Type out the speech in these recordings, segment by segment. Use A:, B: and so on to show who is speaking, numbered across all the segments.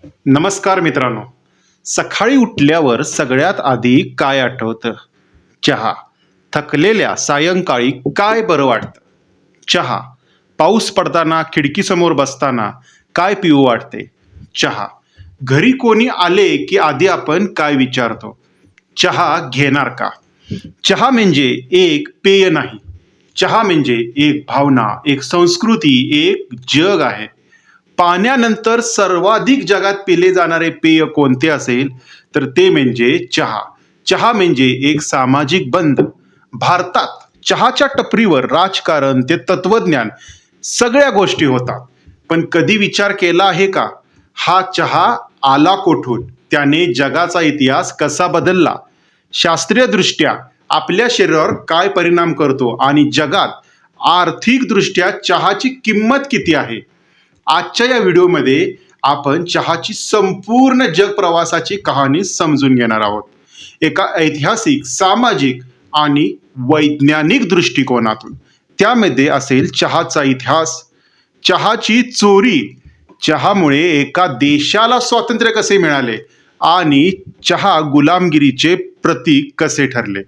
A: नमस्कार मित्रांनो. सकाळी उठल्यावर सगळ्यात आधी काय आठवतं? चहा. थकलेल्या सायंकाळी काय बरं वाटतं? चहा. पाऊस पडताना खिडकीसमोर बसताना काय पिऊ वाटते? चहा. घरी कोणी आले की आधी आपण काय विचारतो? चहा घेणार का? चहा म्हणजे एक पेय नाही. चहा म्हणजे एक भावना, एक संस्कृती, एक जग आहे. पाण्यानंतर सर्वाधिक जगात पिले जाणारे पेय कोणते असेल तर ते म्हणजे चहा. चहा म्हणजे एक सामाजिक बंध. भारतात चहाच्या टपरीवर राजकारण ते तत्वज्ञान सगळ्या गोष्टी होतात. पण कधी विचार केला आहे का, हा चहा आला कोठून, त्याने जगाचा इतिहास कसा बदलला, शास्त्रीयदृष्ट्या आपल्या शरीरावर काय परिणाम करतो आणि जगात आर्थिकदृष्ट्या चहाची किंमत किती आहे. आजच्या या व्हिडिओमध्ये आपण चहाची संपूर्ण जग प्रवासाची कहाणी समजून घेणार आहोत, एका ऐतिहासिक, सामाजिक आणि वैज्ञानिक दृष्टिकोनातून. त्यामध्ये असेल चहाचा इतिहास, चहाची चोरी, चहामुळे एका देशाला स्वातंत्र्य कसे मिळाले आणि चहा गुलामगिरीचे प्रतीक कसे ठरले.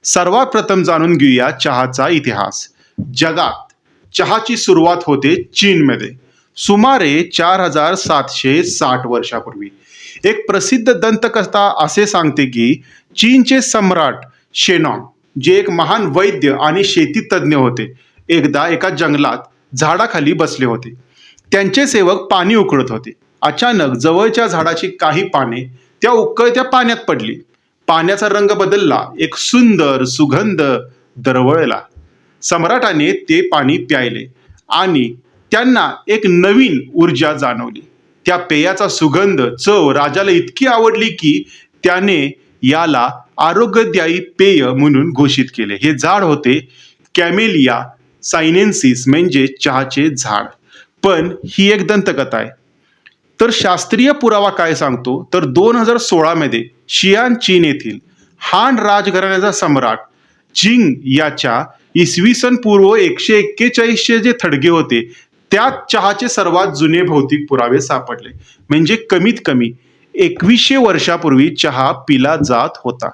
A: सर्वात प्रथम जाणून घेऊया चहाचा इतिहास. जगात चहाची सुरुवात होते चीनमध्ये सुमारे 4760 वर्षापूर्वी. एक प्रसिद्ध दंतकथा असे सांगते की चीनचे सम्राट शेनॉंग, जे एक महान वैद्य आणि शेतीतज्ञ होते, एकदा एका जंगलात झाडाखाली बसले होते. त्यांचे सेवक पाणी उकळत होते. अचानक जवळच्या झाडाची काही पाने त्या उकळत्या पाण्यात पडली. पाण्याचा रंग बदलला, एक सुंदर सुगंध दरवळला. सम्राटाने ते पाणी प्यायले आणि त्यांना एक नवीन ऊर्जा जाणवली. त्या पेयाचा सुगंध, चव राजाला इतकी आवडली की त्याने याला आरोग्यदायी पेय म्हणून घोषित केले. हे झाड होते कॅमेलिया सायनेन्सिस, म्हणजे चहाचे झाड. पण ही एक दंतकथा आहे. तर शास्त्रीय पुरावा काय सांगतो तर 2016 मध्ये शियान चीन येथील हान राजघराण्याचा सम्राट जिंग याच्या इसवी सन पूर्व 141 जे थडगे होते, त्यात चहाचे सर्वात जुने भौतिक पुरावे सापडले. म्हणजे कमीत कमी 2100 वर्षापूर्वी चहा पिला जात होता.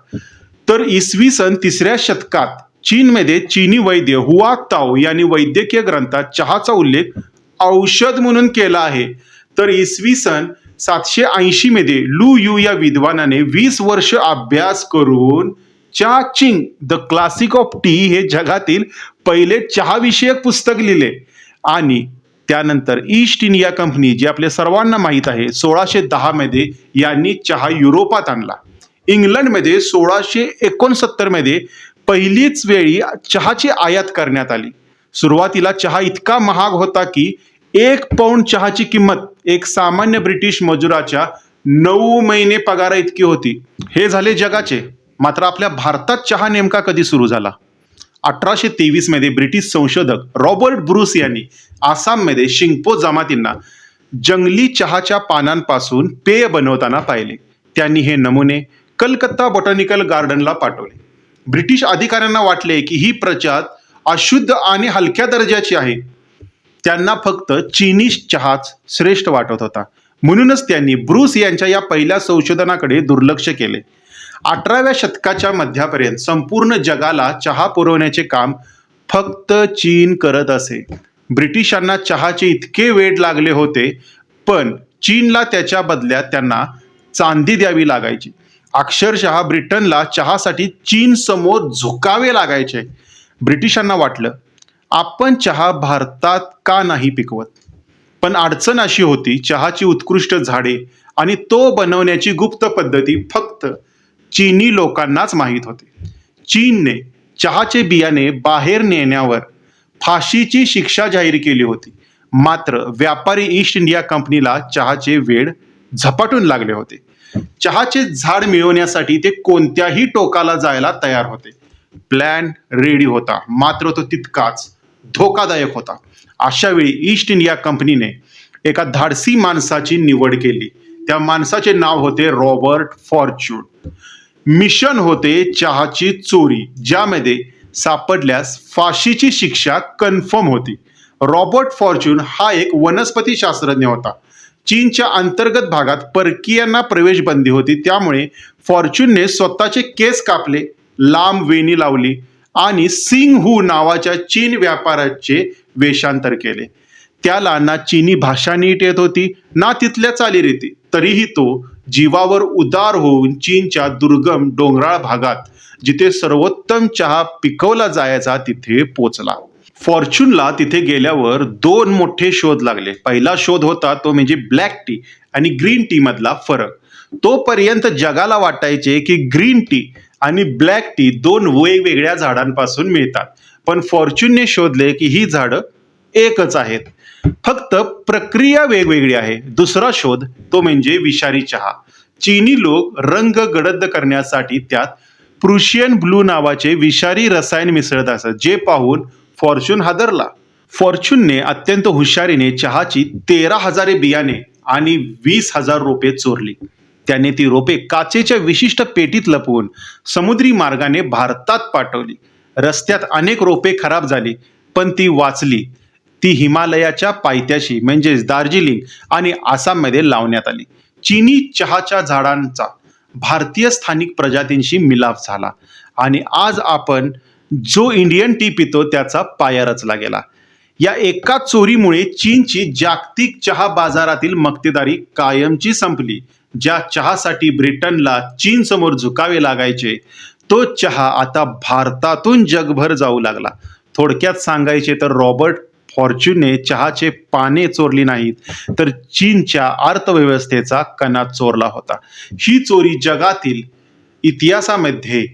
A: तर इसवी सन 3ऱ्या शतकात चीनमध्ये चीनी वैद्य हुआ ताओ यांनी वैद्यकीय ग्रंथात चहाचा उल्लेख औषध म्हणून केला आहे. तर इसवी सन 780 मध्ये लू यू या विद्वानाने 20 वर्ष अभ्यास करून चा चिंग द क्लासिक ऑफ टी हे जगातील पहिले चहाविषयक पुस्तक लिहिले. आणि त्यानंतर ईस्ट इंडिया कंपनी, जे आपल्या सर्वांना माहीत आहे, 1610 मध्ये यांनी चहा युरोपात आणला. इंग्लंडमध्ये 1669 मध्ये पहिलीच वेळी चहाची आयात करण्यात आली. सुरुवातीला चहा इतका महाग होता की 1 पौंड चहाची किंमत एक सामान्य ब्रिटिश मजुराच्या 9 महिने पगारा इतकी होती. हे झाले जगाचे. मात्र आपल्या भारतात चहा नेमका कधी सुरू झाला? 1823 मध्ये ब्रिटिश संशोधक रॉबर्ट ब्रूस यांनी आसाममध्ये शिंगपो जमातींना जंगली चहाच्या पानांपासून पेय बनवताना पाहिले. त्यांनी हे नमुने कलकत्ता बॉटॅनिकल गार्डनला पाठवले. ब्रिटिश अधिकाऱ्यांना वाटले की ही प्रजात अशुद्ध आणि हलक्या दर्जाची आहे. त्यांना फक्त चीनी चहाच श्रेष्ठ वाटत होता. म्हणूनच त्यांनी ब्रूस यांच्या या पहिल्या संशोधनाकडे दुर्लक्ष केले. 18व्या शतकाच्या मध्यापर्यंत संपूर्ण जगाला चहा पुरवण्याचे काम फक्त चीन करत असे. ब्रिटिशांना चहाचे इतके वेड लागले होते, पण चीनला त्याच्या बदल्यात त्यांना चांदी द्यावी लागायची. अक्षरशः ब्रिटनला चहासाठी चीन समोर झुकावे लागायचे. ब्रिटिशांना वाटलं, आपण चहा भारतात का नाही पिकवत. पण अडचण अशी होती, चहाची उत्कृष्ट झाडे आणि तो बनवण्याची गुप्त पद्धती फक्त चीनी लोकांनाच माहीत होते. चीनने चहाचे बियाणे बाहेर नेण्यावर फाशीची शिक्षा जाहीर केली होती. मात्र व्यापारी ईस्ट इंडिया कंपनीला चहाचे वेड झपाटून लागले होते. चहाचे झाड मिळवण्यासाठी ते कोणत्याही टोकाला जायला तयार होते. प्लॅन रेडी होता, मात्र तो तितकाच धोकादायक होता. अशा वेळी ईस्ट इंडिया कंपनीने एका धाडसी माणसाची निवड केली. त्या माणसाचे नाव होते रॉबर्ट फॉर्च्यून. मिशन होते चहाची चोरी, ज्यामध्ये सापडल्यास फाशीची शिक्षा कन्फर्म होती. रॉबर्ट फॉर्च्यून हा एक वनस्पती शास्त्रज्ञ होता. चीनच्या अंतर्गत भागात परकीयांना प्रवेश बंदी होती, त्यामुळे फॉर्च्यूनने स्वतःचे केस कापले, लांब वेणी लावली आणि सिंग हू नावाच्या चीन व्यापाऱ्याचे वेषांतर केले. त्याला ना चीनी भाषा नीट येत होती ना तिथल्या चालीरीती, तरीही तो जीवावर उदार होऊन चीनच्या दुर्गम डोंगराळ भागात जिथे सर्वोत्तम चहा पिकवला जायचा तिथे पोचला. फॉर्च्यूनला तिथे गेल्यावर दोन मोठे शोध लागले. पहिला शोध होता तो म्हणजे ब्लॅक टी आणि ग्रीन टी मधला फरक. तोपर्यंत जगाला वाटायचे की ग्रीन टी आणि ब्लॅक टी दोन वेगवेगळ्या झाडांपासून मिळतात, पण फॉर्च्यूनने शोधले की ही झाडं एकच आहेत, फक्त प्रक्रिया वेगवेगळी आहे. दुसरा शोध तो म्हणजे विषारी चहा. चीनी लोक रंग गडद करण्यासाठी त्यात प्रुशियन ब्लू नावाचे विषारी रसायन मिसळत असत, जे पाहून फॉर्च्यून हादरला. फॉर्च्यूनने अत्यंत हुशारीने चहाची 13,000 बियाणे आणि 20,000 रोपे चोरली. त्याने ती रोपे काचेच्या विशिष्ट पेटीत लपवून समुद्री मार्गाने भारतात पाठवली. रस्त्यात अनेक रोपे खराब झाली, पण ती वाचली. ती हिमालयाच्या पायथ्याशी म्हणजेच दार्जिलिंग आणि आसाममध्ये लावण्यात आली. चीनी चहाच्या झाडांचा भारतीय स्थानिक प्रजातींशी मिलाप झाला आणि आज आपण जो इंडियन टी पितो त्याचा पाया रचला गेला. या एका चोरीमुळे चीनची जागतिक चहा बाजारातील मक्तेदारी कायमची संपली. ज्या चहासाठी ब्रिटनला चीन समोर झुकावे लागायचे, तो चहा आता भारतातून जगभर जाऊ लागला. थोडक्यात सांगायचे तर रॉबर्ट फॉर्च्यूनने चहाचे पाने चोरली नाहीत, तर चीनच्या अर्थव्यवस्थेचा कणा चोरला होता. ही चोरी जगातील इतिहासामध्ये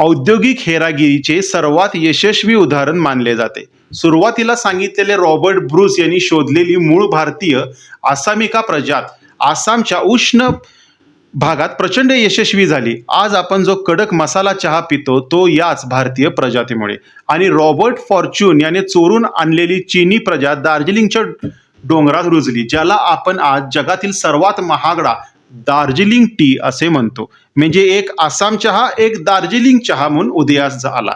A: औद्योगिक हेरागिरीचे सर्वात यशस्वी उदाहरण मानले जाते. सुरुवातीला सांगितलेले रॉबर्ट ब्रूस यांनी शोधलेली मूळ भारतीय आसामिका प्रजात आसामच्या उष्ण भागात प्रचंड यशस्वी झाली. आज आपण जो कडक मसाला चहा पितो तो याच भारतीय प्रजातीमुळे. आणि रॉबर्ट फॉर्च्यून याने चोरून आणलेली चीनी प्रजा दार्जिलिंगच्या डोंगरात रुजली, ज्याला आपण आज जगातील सर्वात महागडा दार्जिलिंग टी असे म्हणतो. म्हणजे एक आसाम चहा, एक दार्जिलिंग चहा म्हणून उदयास आला.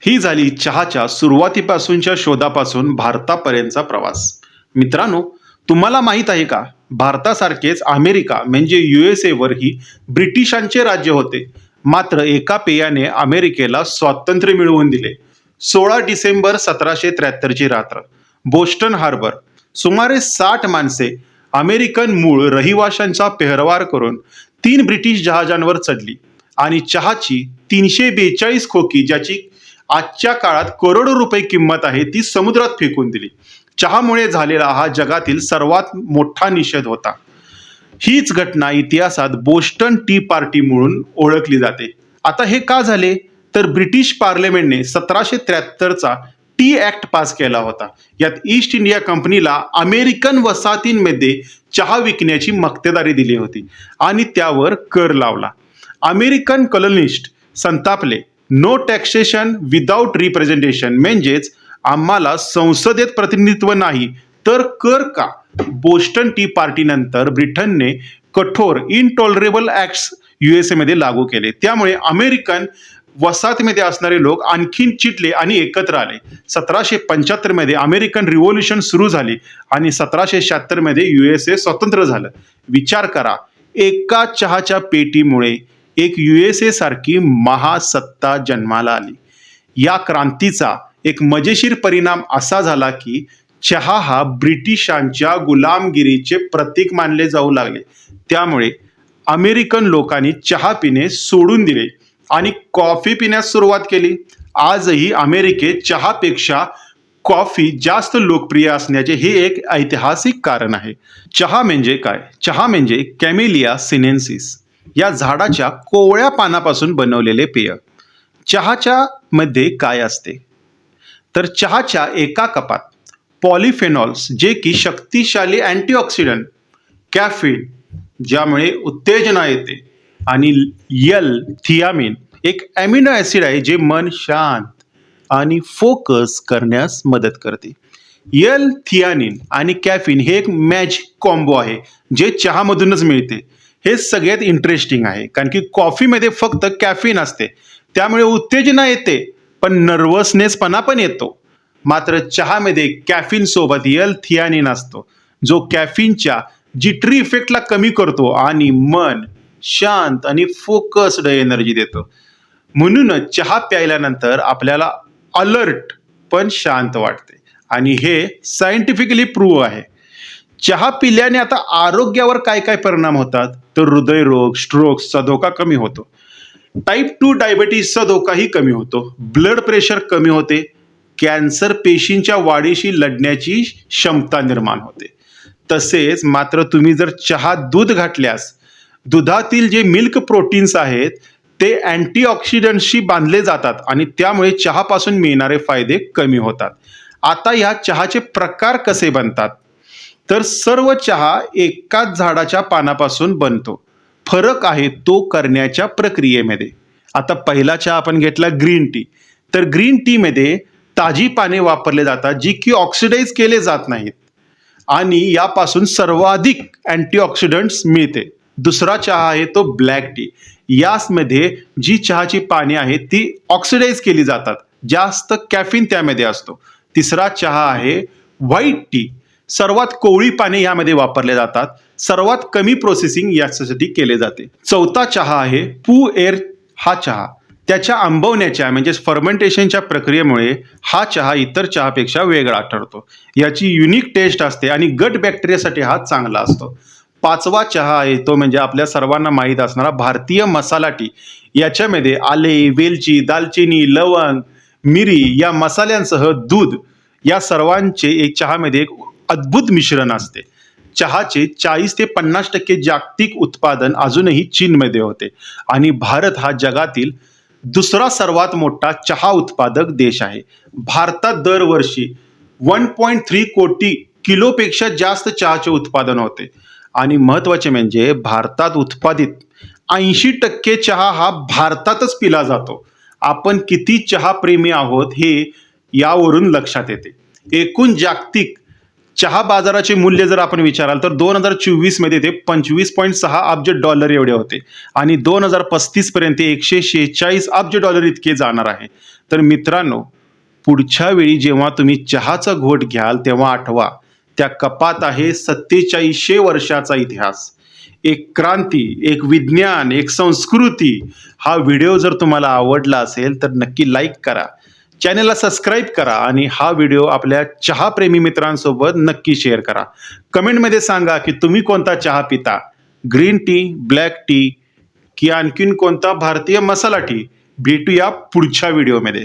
A: ही झाली चहाच्या सुरुवातीपासूनच्या शोधापासून भारतापर्यंतचा प्रवास. मित्रांनो, तुम्हाला माहित आहे का, भारतासारखेच अमेरिका म्हणजे USA वरही ब्रिटिशांचे राज्य होते. मात्र एका पेयाने अमेरिकेला स्वातंत्र्य मिळवून दिले. 16 डिसेंबर 1773 ची रात्र, बोस्टन हार्बर. सुमारे 60 माणसे अमेरिकन मूळ रहिवाशांचा पेहरवार करून 3 ब्रिटिश जहाजांवर चढली आणि चहाची 342 खोकी, ज्याची आजच्या काळात करोडो रुपये किंमत आहे, ती समुद्रात फेकून दिली. चहामुळे झालेला हा जगातील सर्वात मोठा निषेध होता. हीच घटना इतिहासात बोस्टन टी पार्टी म्हणून ओळखली जाते. आता हे का झाले, तर ब्रिटिश पार्लमेंटने 1773चा टी ऍक्ट पास केला होता. यात ईस्ट इंडिया कंपनीला अमेरिकन वसाहतींमध्ये चहा विकण्याची मक्तेदारी दिली होती आणि त्यावर कर लावला. अमेरिकन कॉलनिस्ट संतापले. नो टॅक्सेशन विदाउट रिप्रेझेंटेशन, म्हणजेच आम्हाला संसदेत प्रतिनिधित्व नाही तर कर का. बोस्टन टी पार्टी नंतर ब्रिटनने कठोर इनटॉलरेबल ऍक्ट्स USA मध्ये लागू केले. त्यामुळे अमेरिकन वसाहतीमध्ये असणारे लोक आणखीन चिडले आणि एकत्र आले. 1775 मध्ये अमेरिकन रिव्होल्यूशन सुरू झाली आणि 1776 मध्ये USA स्वतंत्र झालं. विचार करा, एका चहाच्या पेटीमुळे एक USA सारखी महासत्ता जन्माला आली. या क्रांतीचा एक मजेशीर परिणाम असा झाला की चहा हा ब्रिटिशांच्या गुलामगिरीचे प्रतीक मानले जाऊ लागले. त्यामुळे अमेरिकन लोकांनी चहा पिणे सोडून दिले आणि कॉफी पिण्यास सुरुवात केली. आजही अमेरिकेत चहापेक्षा कॉफी जास्त लोकप्रिय असण्याचे हे एक ऐतिहासिक कारण आहे. चहा म्हणजे काय? चहा म्हणजे कॅमेलिया सिनेन्सिस या झाडाच्या कोवळ्या पानापासून बनवलेले पेय. चहाच्या मध्ये काय असते, तर चहाच्या एका कपात पॉलिफेनॉल्स, जे की शक्तिशाली अँटीऑक्सिडंट, कॅफीन ज्यामुळे उत्तेजना येते, आणि थियामिन एक अमिनो ॲसिड आहे जे मन शांत आणि फोकस करण्यास मदत करते. थियानिन आणि कॅफीन हे एक मॅजिक कॉम्बो आहे जे चहामधूनच मिळते. हे सगळ्यात इंटरेस्टिंग आहे, कारण की कॉफीमध्ये फक्त कॅफीन असते, त्यामुळे उत्तेजना येते पण नर्वसनेसपणा पण येतो. मात्र चहामध्ये कॅफीन सोबत थियानिन असतो, जो कॅफीनच्या जिटरी इफेक्टला कमी करतो आणि मन शांत आणि फोकस्ड एनर्जी देतो. म्हणूनच चहा प्यायल्यानंतर आपल्याला अलर्ट पण शांत वाटते आणि हे सायंटिफिकली प्रूव्ह आहे. चहा पिल्याने आता आरोग्यावर काय काय परिणाम होतात तर हृदयरोग, स्ट्रोक्सचा धोका कमी होतो, टाईप 2 डायबिटीसचा धोकाही कमी होतो, ब्लड प्रेशर कमी होते, कॅन्सर पेशींच्या वाढीशी लढण्याची क्षमता निर्माण होते. तसेच मात्र तुम्ही जर चहात दूध घातल्यास दुधातील जे मिल्क प्रोटीन्स आहेत ते अँटीऑक्सिडंट्सशी बांधले जातात आणि त्यामुळे चहापासून मिळणारे फायदे कमी होतात. आता या चहाचे प्रकार कसे बनतात तर सर्व चहा एकाच झाडाच्या पानापासून बनतो. फरक आहे तो करण्याच्या प्रक्रियेमध्ये. आता पहिला चहा आपण घेतला ग्रीन टी. तर ग्रीन टीमध्ये ताजी पाने वापरले जातात जी की ऑक्सिडाइज केले जात नाहीत आणि यापासून सर्वाधिक अँटीऑक्सिडंट्स मिळते. दुसरा चहा आहे तो ब्लॅक टी. यामध्ये जी चहाची पाने आहेत ती ऑक्सिडाइज केली जातात, जास्त कॅफिन त्यामध्ये असतो. तिसरा चहा आहे व्हाईट टी. सर्वात कोवळी पाने यामध्ये वापरले जातात, सर्वात कमी प्रोसेसिंग याच्यासाठी केले जाते. चौथा चहा आहे पुएर. हा चहा त्याच्या आंबवण्याच्या म्हणजे फर्मेंटेशनच्या प्रक्रियेमुळे हा चहा इतर चहापेक्षा वेगळा ठरतो. याची युनिक टेस्ट असते आणि गट बॅक्टेरियासाठी हा चांगला असतो. पाचवा चहा आहे तो म्हणजे आपल्या सर्वांना माहीत असणारा भारतीय मसाला टी. याच्यामध्ये आले, वेलची, दालचिनी, लवंग, मिरी या मसाल्यांसह दूध या सर्वांचे एक चहामध्ये एक अद्भुत मिश्रण असते. चहाचे 40 ते 50% जागतिक उत्पादन अजूनही चीनमध्ये होते आणि भारत हा जगातील दुसरा सर्वात मोठा चहा उत्पादक देश आहे. भारतात दरवर्षी 1.3 कोटी किलोपेक्षा जास्त चहाचे उत्पादन होते आणि महत्त्वाचे म्हणजे भारतात उत्पादित 80% चहा हा भारतातच पिला जातो. आपण किती चहा प्रेमी आहोत हे यावरून लक्षात येते. एकूण जागतिक चहा बाजाराचे मूल्य जर आपण विचाराल तर 2024 मध्ये ते $25.6 अब्ज एवढे होते आणि 2035 पर्यंत $146 अब्ज इतके जाणार आहे. तर मित्रांनो, पुढच्या वेळी जेव्हा तुम्ही चहाचा घोट घ्याल तेव्हा आठवा त्या कपात आहे 4700 वर्षाचा इतिहास, एक क्रांती, एक विज्ञान, एक संस्कृती. हा व्हिडिओ जर तुम्हाला आवडला असेल तर नक्की लाईक करा, चॅनलला सबस्क्राईब करा आणि हा व्हिडिओ आपल्या चहाप्रेमी मित्रांसोबत नक्की शेअर करा. कमेंटमध्ये सांगा की तुम्ही कोणता चहा पिता, ग्रीन टी, ब्लॅक टी की आणखीन कोणता भारतीय मसाला टी. भेटूया पुढच्या व्हिडिओमध्ये.